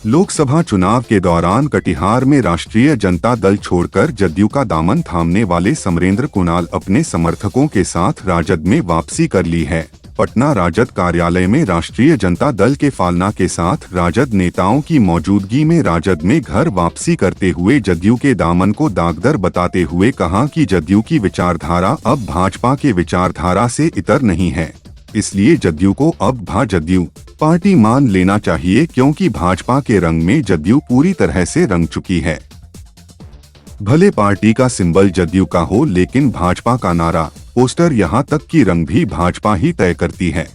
लोकसभा चुनाव के दौरान कटिहार में राष्ट्रीय जनता दल छोड़कर जदयू का दामन थामने वाले समरेंद्र कुणाल अपने समर्थकों के साथ राजद में वापसी कर ली है। पटना राजद कार्यालय में राष्ट्रीय जनता दल के फालना के साथ राजद नेताओं की मौजूदगी में राजद में घर वापसी करते हुए जदयू के दामन को दागदार बताते हुए कहा कि जदयू की विचारधारा अब भाजपा के विचारधारा से इतर नहीं है, इसलिए जदयू को अब जदयू पार्टी मान लेना चाहिए, क्योंकि भाजपा के रंग में जदयू पूरी तरह से रंग चुकी है। भले पार्टी का सिंबल जदयू का हो, लेकिन भाजपा का नारा, पोस्टर यहाँ तक कि रंग भी भाजपा ही तय करती है।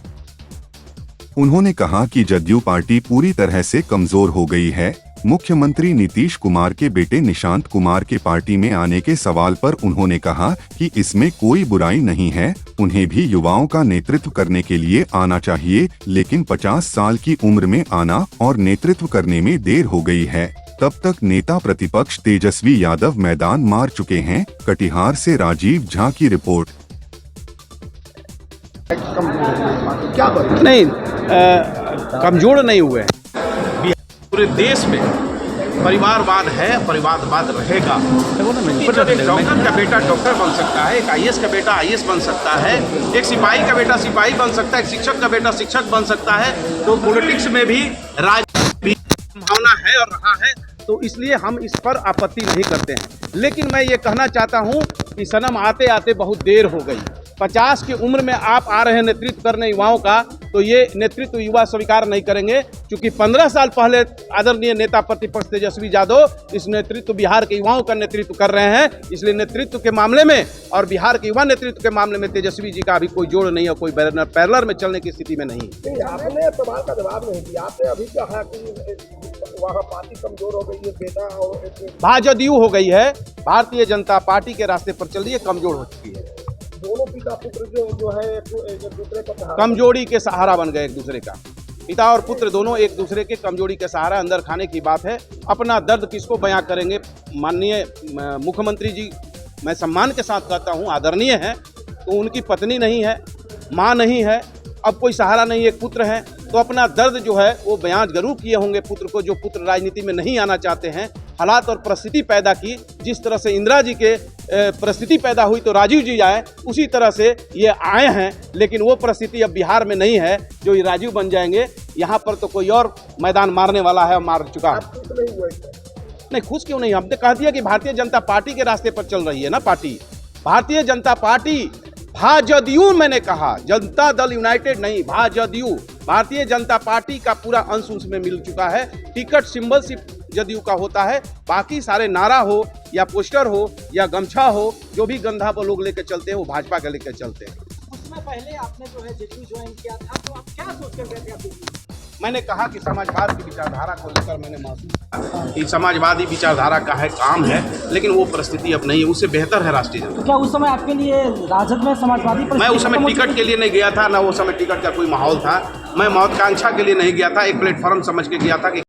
उन्होंने कहा कि जदयू पार्टी पूरी तरह से कमजोर हो गई है। मुख्यमंत्री नीतीश कुमार के बेटे निशांत कुमार के पार्टी में आने के सवाल पर उन्होंने कहा कि इसमें कोई बुराई नहीं है, उन्हें भी युवाओं का नेतृत्व करने के लिए आना चाहिए, लेकिन 50 साल की उम्र में आना और नेतृत्व करने में देर हो गई है। तब तक नेता प्रतिपक्ष तेजस्वी यादव मैदान मार चुके हैं। कटिहार से राजीव झा की रिपोर्ट। नहीं, कमजोर नहीं हुए। पूरे देश में परिवारवाद है, परिवारवाद रहेगा। एक डॉक्टर का बेटा डॉक्टर बन सकता है, एक आईएएस का बेटा आईएएस बन सकता है, एक सिपाही का बेटा सिपाही बन सकता है, एक शिक्षक का बेटा शिक्षक बन सकता है। तो पॉलिटिक्स में भी राजनीति संभावना है और रहा है, तो इसलिए हम इस पर आपत्ति नहीं करते हैं। लेकिन मैं ये कहना चाहता हूँ कि सनम आते आते बहुत देर हो गई। 50 की उम्र में आप आ रहे हैं नेतृत्व करने युवाओं का, तो ये नेतृत्व युवा स्वीकार नहीं करेंगे, क्योंकि 15 साल पहले आदरणीय नेता प्रतिपक्ष तेजस्वी यादव इस नेतृत्व बिहार के युवाओं का नेतृत्व कर रहे हैं। इसलिए नेतृत्व के मामले में और बिहार के युवा नेतृत्व के मामले में तेजस्वी जी का अभी कोई जोड़ नहीं है, कोई पैरेलल में चलने की स्थिति में नहीं। आपने सवाल का जवाब नहीं दिया। आपने अभी कहा कि वहाँ पार्टी कमजोर हो गई है, बेटा और भाजपा हो गई है, भारतीय जनता पार्टी के रास्ते पर चल रही है, कमजोर हो चुकी है। दोनों पिता पुत्र जो है एक दूसरे का कमजोरी के सहारा बन गए एक दूसरे का। पिता और पुत्र दोनों एक दूसरे के कमजोरी के सहारा अंदर खाने की बात है। अपना दर्द किसको बयां करेंगे? माननीय मुख्यमंत्री जी, मैं सम्मान के साथ कहता हूं, आदरणीय है, तो उनकी पत्नी नहीं है, मां नहीं है, अब कोई सहारा नहीं, एक पुत्र है, तो अपना दर्द जो है वो बयान जरूर किए होंगे पुत्र को, जो पुत्र राजनीति में नहीं आना चाहते हैं। हालात और परिस्थिति पैदा की, जिस तरह से इंदिरा जी के परिस्थिति पैदा हुई तो राजीव जी आए, उसी तरह से ये आए हैं। लेकिन वो परिस्थिति अब बिहार में नहीं है जो ये राजीव बन जाएंगे। यहाँ पर तो कोई और मैदान मारने वाला है, मार चुका है। नहीं, खुश क्यों नहीं? हमने कह दिया कि भारतीय जनता पार्टी के रास्ते पर चल रही है ना पार्टी। भारतीय जनता पार्टी भाजदयू, मैंने कहा जनता दल यूनाइटेड नहीं, भाजदयू। भारतीय जनता पार्टी का पूरा अंश उसमें मिल चुका है। टिकट सिंबल सिर्फ जदयू का होता है, बाकी सारे नारा हो या पोस्टर हो या गमछा हो, जो भी गंधा पर लोग लेकर चलते हैं वो भाजपा का लेकर चलते हैं। उसमें पहले आपने जो है जदयू ज्वाइन किया था, तो आप क्या सोच कर गए थे? मैंने कहा कि समाजवाद की विचारधारा को लेकर मैंने महसूस कि समाजवादी विचारधारा का है काम है, लेकिन वो परिस्थिति अब नहीं है, उससे बेहतर है राष्ट्रीय जनता। तो क्या उस समय आपके लिए राजद में समाजवादी? मैं उस समय टिकट के लिए नहीं गया था, ना उस समय टिकट का कोई माहौल था। मैं महत्वाकांक्षा के लिए नहीं गया था, एक प्लेटफॉर्म समझ के गया था कि